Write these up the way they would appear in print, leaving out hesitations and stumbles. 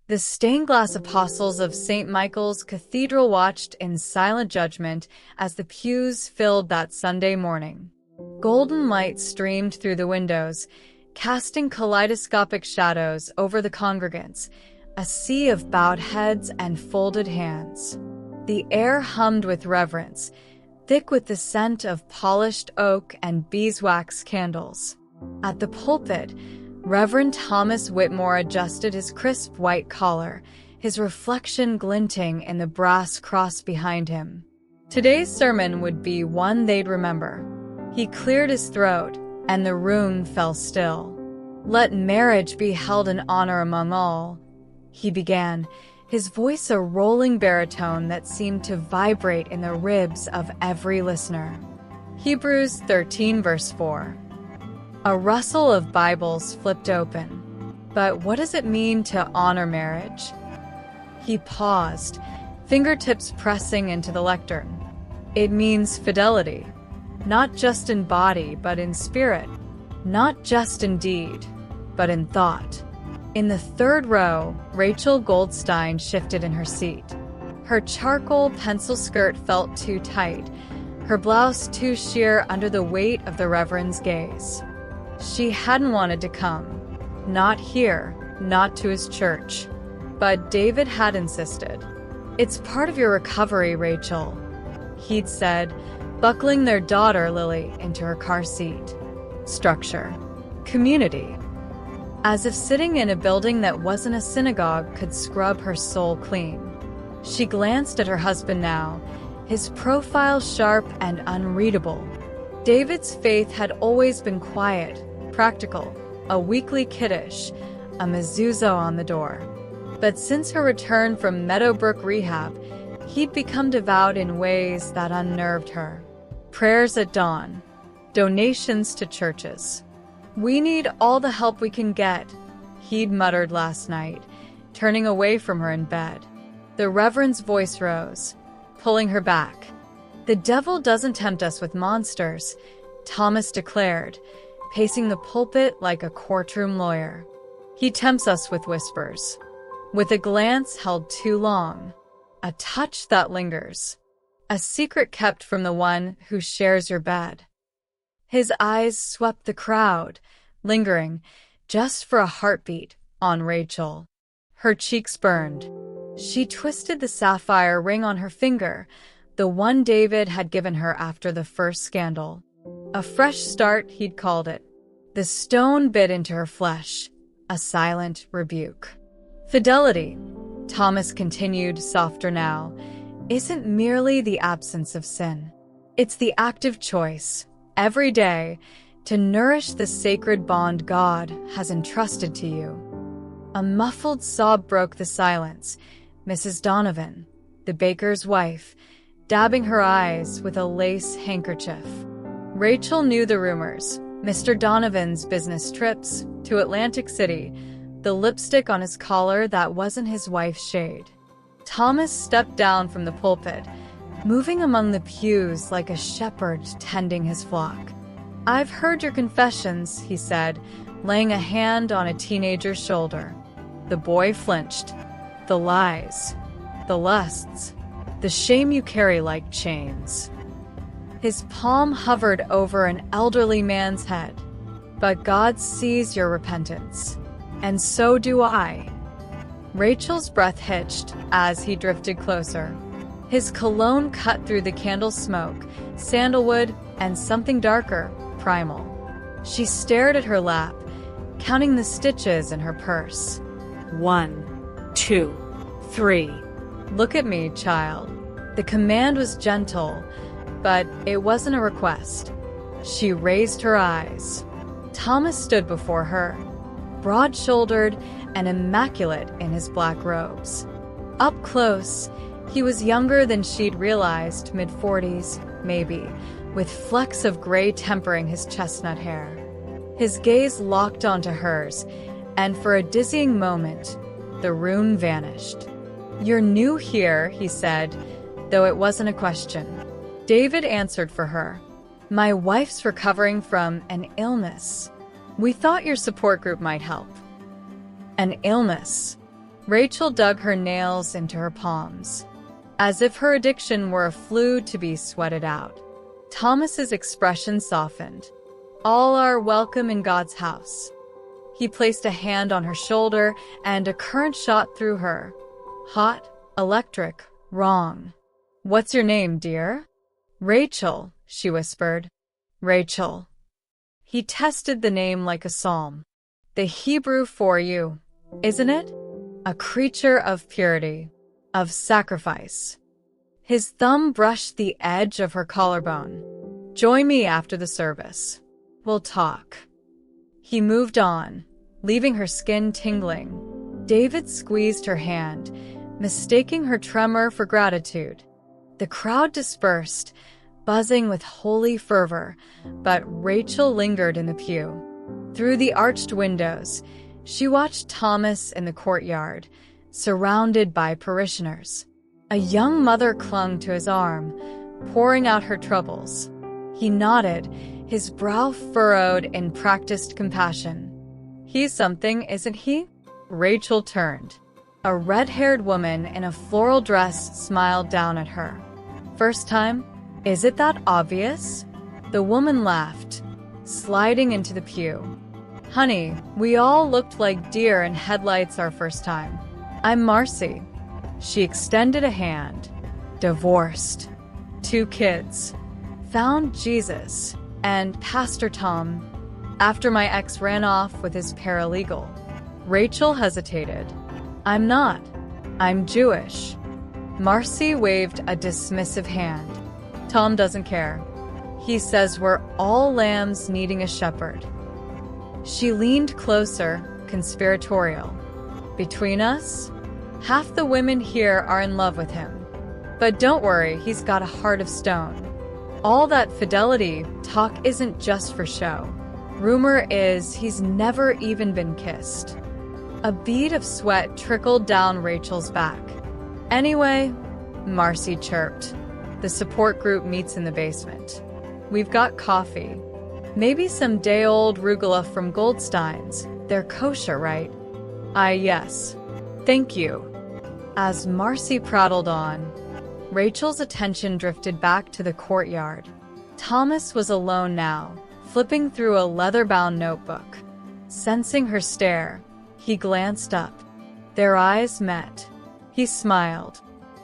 The stained-glass apostles of St. Michael's Cathedral watched in silent judgment as the pews filled that Sunday morning. Golden light streamed through the windows, casting kaleidoscopic shadows over the congregants, a sea of bowed heads and folded hands. The air hummed with reverence, thick with the scent of polished oak and beeswax candles. At the pulpit, Reverend Thomas Whitmore adjusted his crisp white collar, his reflection glinting in the brass cross behind him. Today's sermon would be one they'd remember. He cleared his throat, and the room fell still. "Let marriage be held in honor among all," he began, his voice a rolling baritone that seemed to vibrate in the ribs of every listener. Hebrews 13 verse 4. A rustle of Bibles flipped open. But what does it mean to honor marriage? He paused, fingertips pressing into the lectern. It means fidelity, not just in body but in spirit, not just in deed, but in thought. In the third row, Rachel Goldstein shifted in her seat. Her charcoal pencil skirt felt too tight, her blouse too sheer under the weight of the Reverend's gaze. She hadn't wanted to come. Not here, not to his church. But David had insisted. "It's part of your recovery, Rachel," he'd said, buckling their daughter, Lily, into her car seat. Structure. Community. As if sitting in a building that wasn't a synagogue could scrub her soul clean. She glanced at her husband now, his profile sharp and unreadable. David's faith had always been quiet, practical, a weekly kiddush, a mezuzah on the door. But since her return from Meadowbrook rehab, he'd become devout in ways that unnerved her. Prayers at dawn, donations to churches. "We need all the help we can get," he'd muttered last night, turning away from her in bed. The Reverend's voice rose, pulling her back. "The devil doesn't tempt us with monsters," Thomas declared, pacing the pulpit like a courtroom lawyer. "He tempts us with whispers, with a glance held too long, a touch that lingers, a secret kept from the one who shares your bed." His eyes swept the crowd, lingering, just for a heartbeat, on Rachel. Her cheeks burned. She twisted the sapphire ring on her finger, the one David had given her after the first scandal. A fresh start, he'd called it. The stone bit into her flesh, a silent rebuke. "Fidelity," Thomas continued, softer now, "isn't merely the absence of sin. It's the active choice, every day, to nourish the sacred bond God has entrusted to you." A muffled sob broke the silence. Mrs. Donovan, the baker's wife, dabbing her eyes with a lace handkerchief. Rachel knew the rumors. Mr. Donovan's business trips to Atlantic City, the lipstick on his collar that wasn't his wife's shade. Thomas stepped down from the pulpit, moving among the pews like a shepherd tending his flock. "I've heard your confessions," he said, laying a hand on a teenager's shoulder. The boy flinched. "The lies, the lusts, the shame you carry like chains." His palm hovered over an elderly man's head. "But God sees your repentance. And so do I." Rachel's breath hitched as he drifted closer. His cologne cut through the candle smoke, sandalwood, and something darker, primal. She stared at her lap, counting the stitches in her purse. 1, 2, 3. "Look at me, child." The command was gentle, but it wasn't a request. She raised her eyes. Thomas stood before her, broad-shouldered and immaculate in his black robes. Up close, he was younger than she'd realized, mid-40s, maybe, with flecks of gray tempering his chestnut hair. His gaze locked onto hers, and for a dizzying moment, the room vanished. "You're new here," he said, though it wasn't a question. David answered for her. "My wife's recovering from an illness. We thought your support group might help." "An illness?" Rachel dug her nails into her palms, as if her addiction were a flu to be sweated out. Thomas's expression softened. All are welcome in God's house. He placed a hand on her shoulder, and a current shot through her. Hot, electric, wrong. What's your name, dear? Rachel, she whispered. Rachel. He tested the name like a psalm. The Hebrew for you, isn't it? A creature of purity, of sacrifice. His thumb brushed the edge of her collarbone. Join me after the service. We'll talk. He moved on, leaving her skin tingling. David squeezed her hand, mistaking her tremor for gratitude. The crowd dispersed, buzzing with holy fervor, but Rachel lingered in the pew. Through the arched windows, she watched Thomas in the courtyard, surrounded by parishioners. A young mother clung to his arm, pouring out her troubles. He nodded, his brow furrowed in practiced compassion. He's something, isn't he? Rachel turned. A red-haired woman in a floral dress smiled down at her. First time? Is it that obvious? The woman laughed, sliding into the pew. Honey, we all looked like deer in headlights our first time. I'm Marcy. She extended a hand. Divorced. 2 kids. Found Jesus. And Pastor Tom. After my ex ran off with his paralegal. Rachel hesitated. I'm not. I'm Jewish. Marcy waved a dismissive hand. Tom doesn't care. He says we're all lambs needing a shepherd. She leaned closer, conspiratorial. Between us, half the women here are in love with him. But don't worry, he's got a heart of stone. All that fidelity talk isn't just for show. Rumor is he's never even been kissed. A bead of sweat trickled down Rachel's back. Anyway, Marcy chirped. The support group meets in the basement. We've got coffee. Maybe some day-old rugula from Goldstein's. They're kosher, right? Yes. Thank you. As Marcy prattled on, Rachel's attention drifted back to the courtyard. Thomas was alone now, flipping through a leather-bound notebook. Sensing her stare, he glanced up. Their eyes met. He smiled.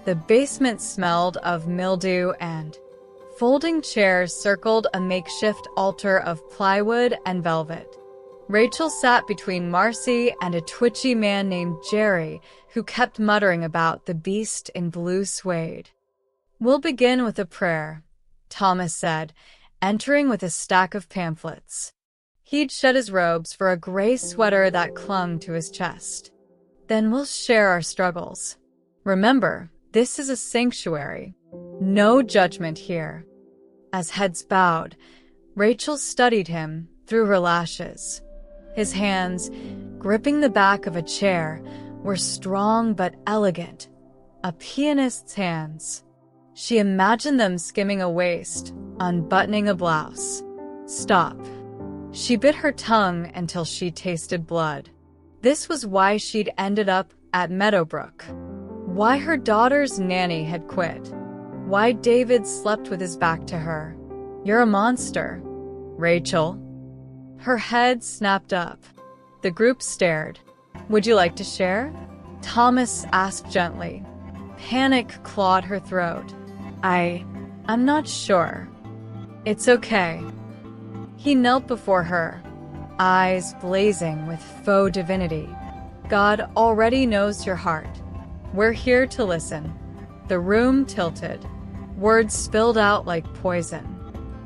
The basement smelled of mildew and folding chairs circled a makeshift altar of plywood and velvet. Rachel sat between Marcy and a twitchy man named Jerry, who kept muttering about the beast in blue suede. We'll begin with a prayer, Thomas said, entering with a stack of pamphlets. He'd shed his robes for a gray sweater that clung to his chest. Then we'll share our struggles. Remember, this is a sanctuary. No judgment here. As heads bowed, Rachel studied him through her lashes. His hands, gripping the back of a chair, were strong but elegant. A pianist's hands. She imagined them skimming a waist, unbuttoning a blouse. Stop. She bit her tongue until she tasted blood. This was why she'd ended up at Meadowbrook. Why her daughter's nanny had quit. Why David slept with his back to her. You're a monster, Rachel. Her head snapped up. The group stared. Would you like to share? Thomas asked gently. Panic clawed her throat. I'm not sure. It's okay. He knelt before her, eyes blazing with faux divinity. God already knows your heart. We're here to listen. The room tilted. Words spilled out like poison.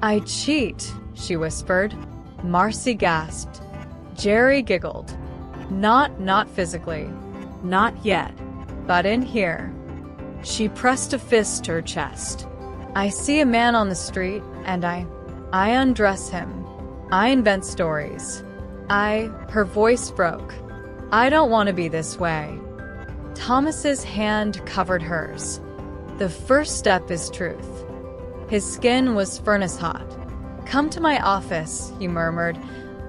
I cheat, she whispered. Marcy gasped. Jerry giggled. Not physically. Not yet. But in here. She pressed a fist to her chest. I see a man on the street, and I undress him. I invent stories. Her voice broke. I don't want to be this way. Thomas's hand covered hers. The first step is truth. His skin was furnace hot. Come to my office, he murmured,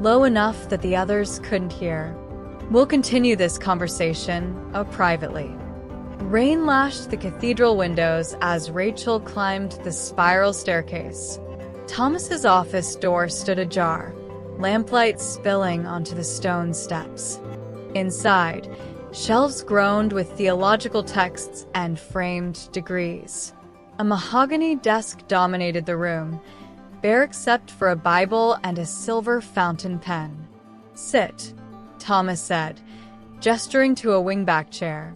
low enough that the others couldn't hear. We'll continue this conversation privately. Rain lashed the cathedral windows as Rachel climbed the spiral staircase. Thomas's office door stood ajar, lamplight spilling onto the stone steps. Inside, shelves groaned with theological texts and framed degrees. A mahogany desk dominated the room, bare except for a Bible and a silver fountain pen. "Sit," Thomas said, gesturing to a wingback chair.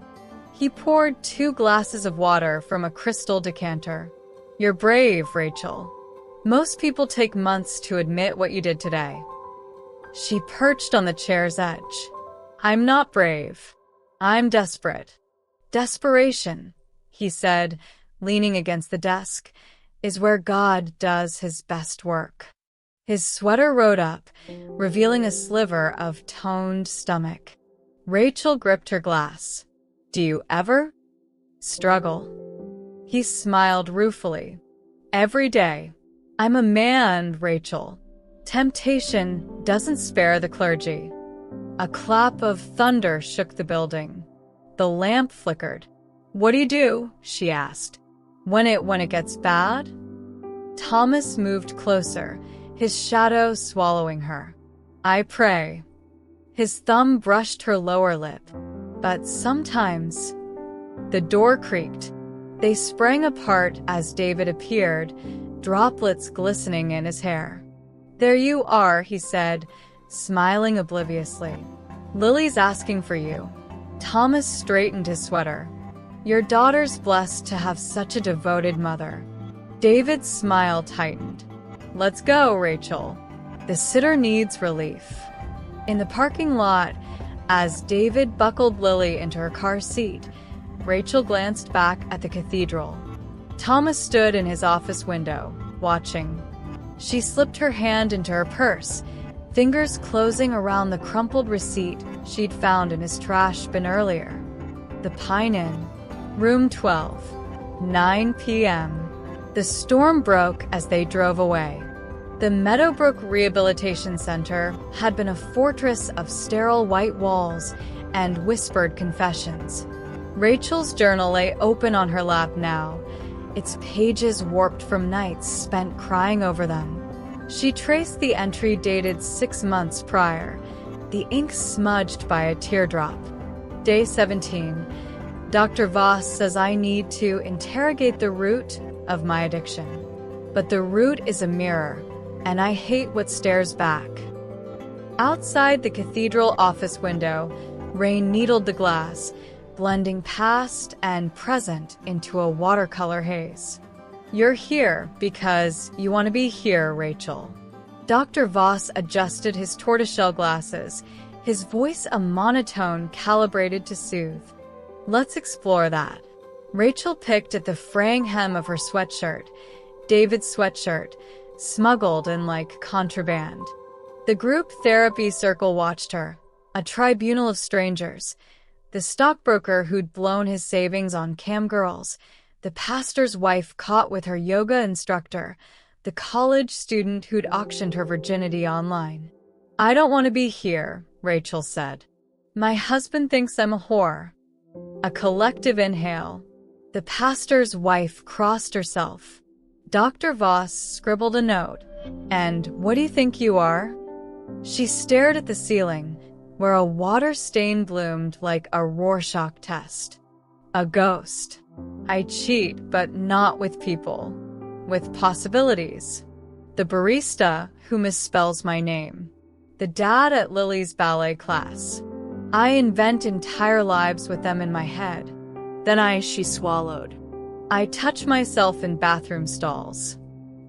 He poured 2 glasses of water from a crystal decanter. "You're brave, Rachel. Most people take months to admit what you did today." She perched on the chair's edge. "I'm not brave. I'm desperate." "Desperation," he said, leaning against the desk, "is where God does his best work." His sweater rode up, revealing a sliver of toned stomach. Rachel gripped her glass. "Do you ever?" "Struggle." He smiled ruefully. "Every day. I'm a man, Rachel. Temptation doesn't spare the clergy." A clap of thunder shook the building. The lamp flickered. "What do you do?" she asked. When it gets bad?" Thomas moved closer, his shadow swallowing her. "I pray." His thumb brushed her lower lip. "But sometimes—" The door creaked. They sprang apart as David appeared, droplets glistening in his hair. "There you are," he said, smiling obliviously. "Lily's asking for you." Thomas straightened his sweater. "Your daughter's blessed to have such a devoted mother." David's smile tightened. "Let's go, Rachel. The sitter needs relief." In the parking lot, as David buckled Lily into her car seat, Rachel glanced back at the cathedral. Thomas stood in his office window, watching. She slipped her hand into her purse, fingers closing around the crumpled receipt she'd found in his trash bin earlier. The Pine Inn, room 12, 9 p.m. The storm broke as they drove away. The Meadowbrook Rehabilitation Center had been a fortress of sterile white walls and whispered confessions. Rachel's journal lay open on her lap now, its pages warped from nights spent crying over them. She traced the entry dated 6 months prior, the ink smudged by a teardrop. Day 17. Dr. Voss says I need to interrogate the root of my addiction. But the root is a mirror, and I hate what stares back. Outside the cathedral office window, rain needled the glass, blending past and present into a watercolor haze. "You're here because you want to be here, Rachel." Dr. Voss adjusted his tortoiseshell glasses, his voice a monotone calibrated to soothe. "Let's explore that." Rachel picked at the fraying hem of her sweatshirt, David's sweatshirt, smuggled in like contraband. The group therapy circle watched her, a tribunal of strangers. The stockbroker who'd blown his savings on cam girls, the pastor's wife caught with her yoga instructor, the college student who'd auctioned her virginity online. "I don't want to be here," Rachel said. "My husband thinks I'm a whore." A collective inhale. The pastor's wife crossed herself. Dr. Voss scribbled a note. "And what do you think you are?" She stared at the ceiling, where a water stain bloomed like a Rorschach test. "A ghost. I cheat, but not with people. With possibilities. The barista who misspells my name. The dad at Lily's ballet class. I invent entire lives with them in my head. Then she swallowed. I touch myself in bathroom stalls.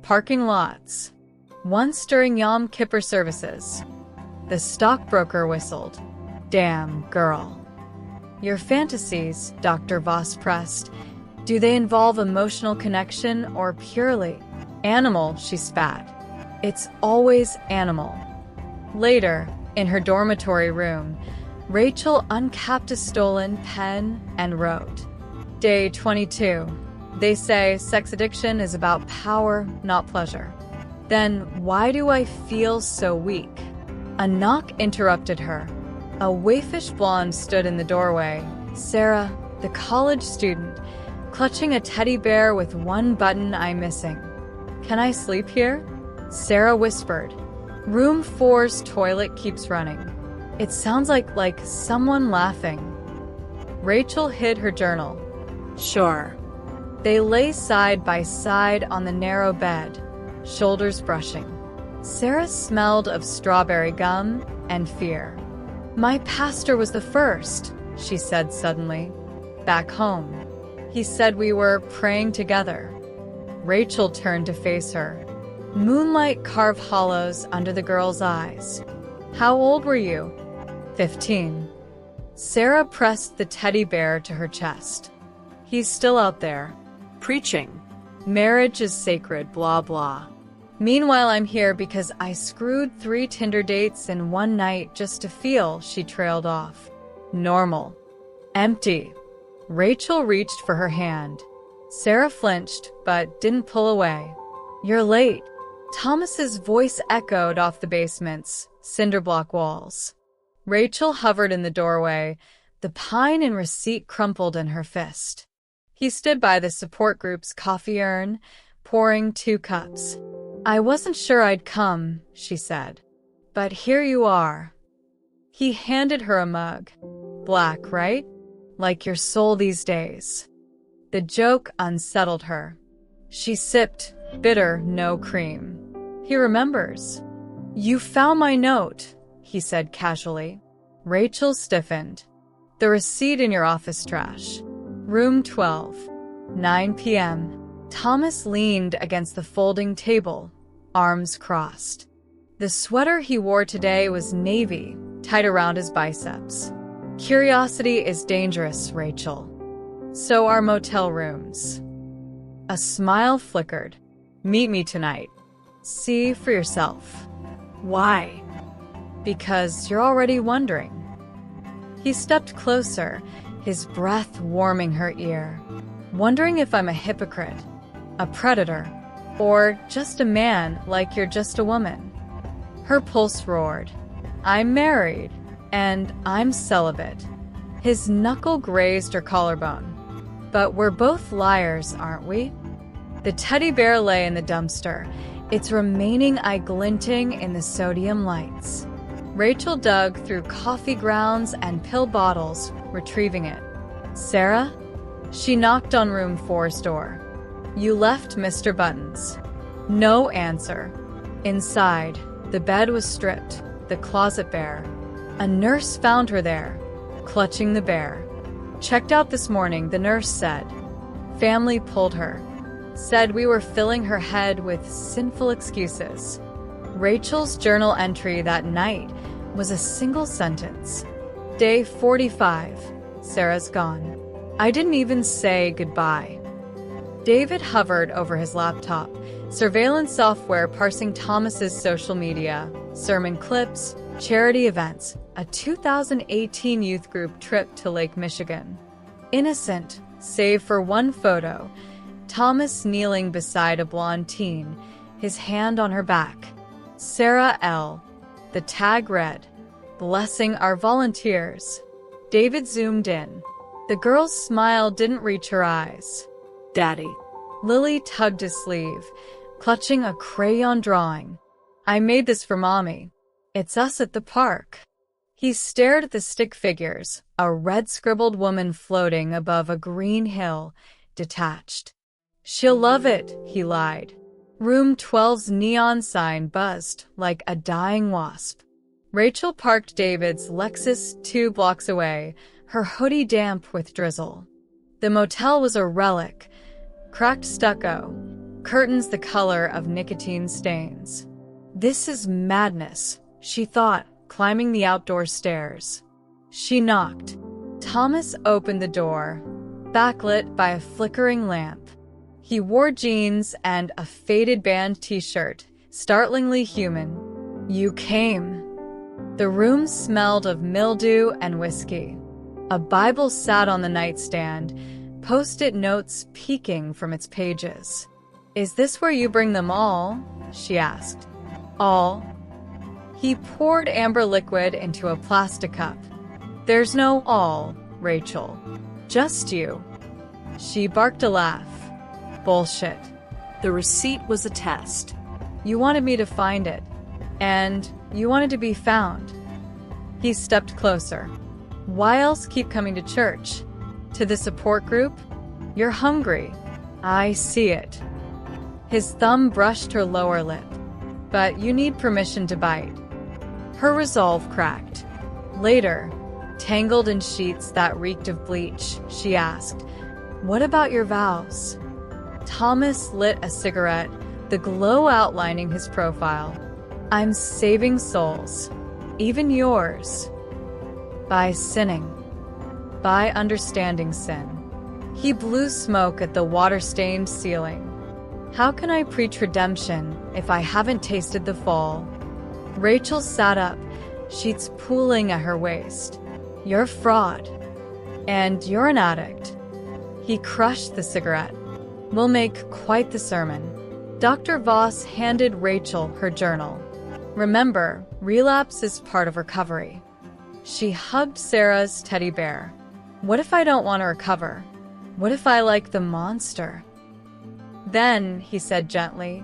Parking lots. Once during Yom Kippur services." The stockbroker whistled. "Damn, girl." "Your fantasies," Dr. Voss pressed, "do they involve emotional connection or purely animal?" She spat. "It's always animal." Later, in her dormitory room, Rachel uncapped a stolen pen and wrote. Day 22. They say sex addiction is about power, not pleasure. Then why do I feel so weak? A knock interrupted her. A waifish blonde stood in the doorway, Sarah, the college student, clutching a teddy bear with one button eye missing. "Can I sleep here?" Sarah whispered. "Room 4's toilet keeps running. It sounds like someone laughing." Rachel hid her journal. "Sure." They lay side by side on the narrow bed, shoulders brushing. Sarah smelled of strawberry gum and fear. "My pastor was the first," she said suddenly. "Back home. He said we were praying together." Rachel turned to face her. Moonlight carved hollows under the girl's eyes. "How old were you?" 15. Sarah pressed the teddy bear to her chest. "He's still out there, preaching. Marriage is sacred, blah blah. Meanwhile, I'm here because I screwed 3 Tinder dates in one night just to feel," she trailed off. "Normal. Empty." Rachel reached for her hand. Sarah flinched, but didn't pull away. "You're late." Thomas's voice echoed off the basement's cinderblock walls. Rachel hovered in the doorway, the pine and receipt crumpled in her fist. He stood by the support group's coffee urn, pouring 2 cups. "I wasn't sure I'd come," she said. "But here you are." He handed her a mug. "Black, right? Like your soul these days." The joke unsettled her. She sipped, bitter, no cream. He remembers. "You found my note," he said casually. Rachel stiffened. "The receipt in your office trash. Room 12. 9 p.m. Thomas leaned against the folding table, arms crossed. The sweater he wore today was navy, tied around his biceps. "Curiosity is dangerous, Rachel. So are motel rooms." A smile flickered. "Meet me tonight. See for yourself." "Why?" "Because you're already wondering." He stepped closer, his breath warming her ear. "Wondering if I'm a hypocrite, a predator, or just a man like you're just a woman." Her pulse roared. "I'm married, and I'm celibate." His knuckle grazed her collarbone. "But we're both liars, aren't we?" The teddy bear lay in the dumpster, its remaining eye glinting in the sodium lights. Rachel dug through coffee grounds and pill bottles, retrieving it. "Sarah?" She knocked on room 4's door. "You left Mr. Buttons." No answer. Inside, the bed was stripped, the closet bare. A nurse found her there, clutching the bear. "Checked out this morning," the nurse said. Family pulled her. Said we were filling her head with sinful excuses. Rachel's journal entry that night was a single sentence. "Day 45. Sarah's gone. I didn't even say goodbye." David hovered over his laptop, surveillance software parsing Thomas's social media, sermon clips, charity events, a 2018 youth group trip to Lake Michigan. Innocent, save for one photo, Thomas kneeling beside a blonde teen, his hand on her back. Sarah L. The tag read, "Blessing our volunteers." David zoomed in. The girl's smile didn't reach her eyes. "Daddy." Lily tugged his sleeve, clutching a crayon drawing. "I made this for Mommy. It's us at the park." He stared at the stick figures, a red-scribbled woman floating above a green hill, detached. "She'll love it," he lied. Room 12's neon sign buzzed like a dying wasp. Rachel parked David's Lexus 2 blocks away, her hoodie damp with drizzle. The motel was a relic, cracked stucco, curtains the color of nicotine stains. "This is madness," she thought, climbing the outdoor stairs. She knocked. Thomas opened the door, backlit by a flickering lamp. He wore jeans and a faded band t-shirt, startlingly human. "You came." The room smelled of mildew and whiskey. A Bible sat on the nightstand, post-it notes peeking from its pages. "Is this where you bring them all?" she asked. "All." He poured amber liquid into a plastic cup, There's no all, Rachel. Just you. She barked a laugh. Bullshit. The receipt was a test. You wanted me to find it. And you wanted to be found. He stepped closer. Why else keep coming to church? To the support group? You're hungry. I see it. His thumb brushed her lower lip. But you need permission to bite. Her resolve cracked. Later, tangled in sheets that reeked of bleach, she asked, "What about your vows?" Thomas lit a cigarette, the glow outlining his profile. "I'm saving souls, even yours, by sinning, by understanding sin." He blew smoke at the water-stained ceiling. "How can I preach redemption if I haven't tasted the fall?" Rachel sat up, sheets pooling at her waist. "You're a fraud. And you're an addict." He crushed the cigarette. "We'll make quite the sermon." Dr. Voss handed Rachel her journal. "Remember, relapse is part of recovery." She hugged Sarah's teddy bear. "What if I don't want to recover? What if I like the monster?" "Then," he said gently,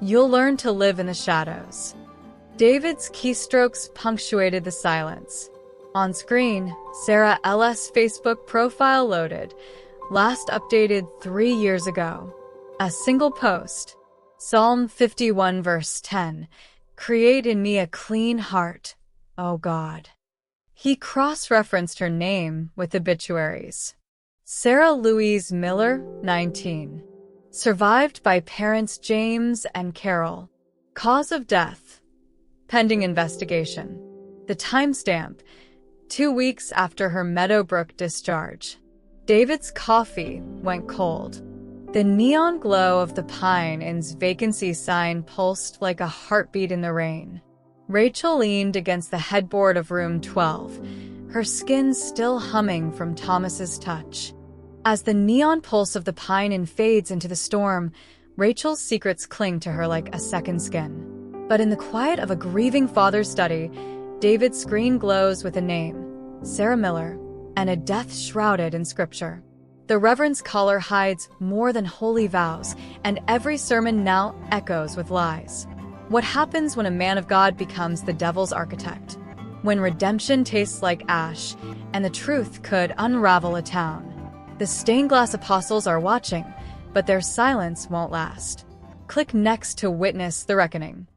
"you'll learn to live in the shadows." David's keystrokes punctuated the silence. On screen, Sarah L.'s Facebook profile loaded, last updated 3 years ago. A single post. Psalm 51 verse 10. "Create in me a clean heart, O God." He cross-referenced her name with obituaries. Sarah Louise Miller, 19. Survived by parents James and Carol. Cause of death. Pending investigation. The timestamp. 2 weeks after her Meadowbrook discharge. David's coffee went cold. The neon glow of the Pine Inn's vacancy sign pulsed like a heartbeat in the rain. Rachel leaned against the headboard of room 12, her skin still humming from Thomas's touch. As the neon pulse of the Pine Inn fades into the storm, Rachel's secrets cling to her like a second skin. But in the quiet of a grieving father's study, David's screen glows with a name, Sarah Miller, and a death shrouded in scripture. The Reverend's collar hides more than holy vows, and every sermon now echoes with lies. What happens when a man of God becomes the devil's architect? When redemption tastes like ash, and the truth could unravel a town. The stained glass apostles are watching, but their silence won't last. Click next to witness the reckoning.